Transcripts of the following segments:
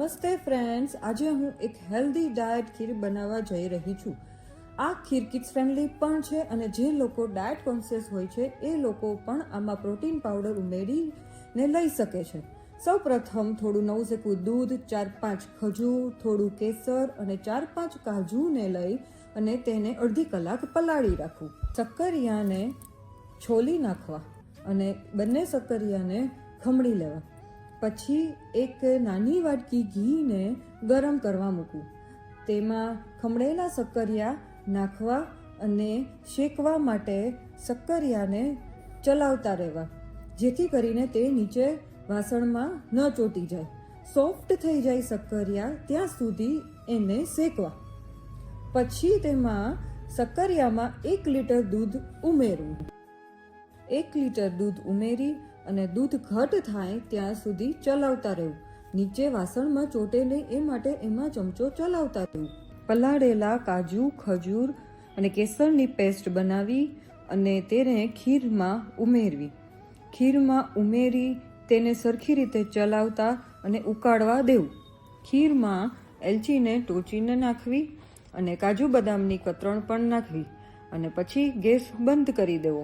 નમસ્તે ફ્રેન્ડ્સ, આજે હું એક હેલ્ધી ડાયટ ખીર બનાવવા જઈ રહી છું. આ ખીર કિડ્સ ફ્રેન્ડલી પણ છે અને જે લોકો ડાયટ કોન્શિયસ હોય છે એ લોકો પણ આમાં પ્રોટીન પાવડર ઉમેરીને લઈ શકે છે. સૌ પ્રથમ થોડું નવસેકું દૂધ, 4-5 ખજૂર, થોડું કેસર અને 4-5 કાજુને લઈ અને તેને અડધી કલાક પલાળી રાખવું. શક્કરિયાને છોલી નાખવા અને બંને શક્કરિયાને ખમણી લેવા. પછી એક નાની વાટકી ઘીને ગરમ કરવા મૂકવું. તેમાં ખમણેલા શક્કરિયા નાખવા અને શેકવા માટે શક્કરિયાને ચલાવતા રહેવા, જેથી કરીને તે નીચે વાસણમાં ન ચોંટી જાય. સોફ્ટ થઈ જાય શક્કરિયા ત્યાં સુધી એને શેકવા. પછી તેમાં શક્કરિયામાં 1 લીટર દૂધ ઉમેરવું. 1 લીટર દૂધ ઉમેરી અને દૂધ ઘટ થાય ત્યાં સુધી ચલાવતા રહેવું. નીચે વાસણમાં ચોટે નહીં એ માટે એમાં ચમચો ચલાવતા રહેવું. પલાળેલા કાજુ, ખજૂર અને કેસરની પેસ્ટ બનાવી અને તેને ખીરમાં ઉમેરવી. ખીરમાં ઉમેરી તેને સરખી રીતે ચલાવતા અને ઉકાળવા દેવું. ખીરમાં એલચીને ટોચીને નાખવી અને કાજુ બદામની કતરણ પણ નાખવી અને પછી ગેસ બંધ કરી દેવો.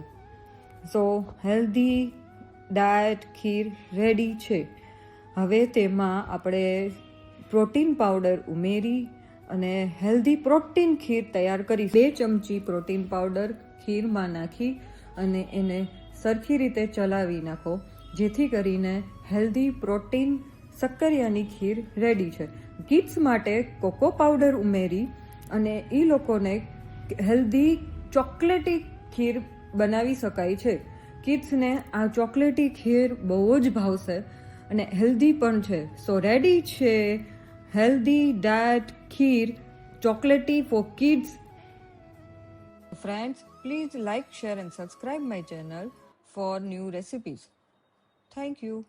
સો હેલ્ધી ડાયટ ખીર રેડી છે. હવે તેમાં આપણે પ્રોટીન પાવડર ઉમેરી અને હેલ્ધી પ્રોટીન ખીર તૈયાર કરી. 2 ચમચી પ્રોટીન પાવડર ખીરમાં નાખી અને એને સરખી રીતે ચલાવી નાખો, જેથી કરીને હેલ્ધી પ્રોટીન શક્કરિયાની ખીર રેડી છે. કિડ્સ માટે કોકો પાવડર ઉમેરી અને એ લોકોને હેલ્ધી ચોકલેટી ખીર બનાવી શકાય છે. કિડ્સને આ ચોકલેટી ખીર બહુ જ ભાવશે અને હેલ્ધી પણ છે. સો રેડી છે healthy diet kheer chocolaty for kids. Friends, please like, share and subscribe my channel for new recipes. Thank you.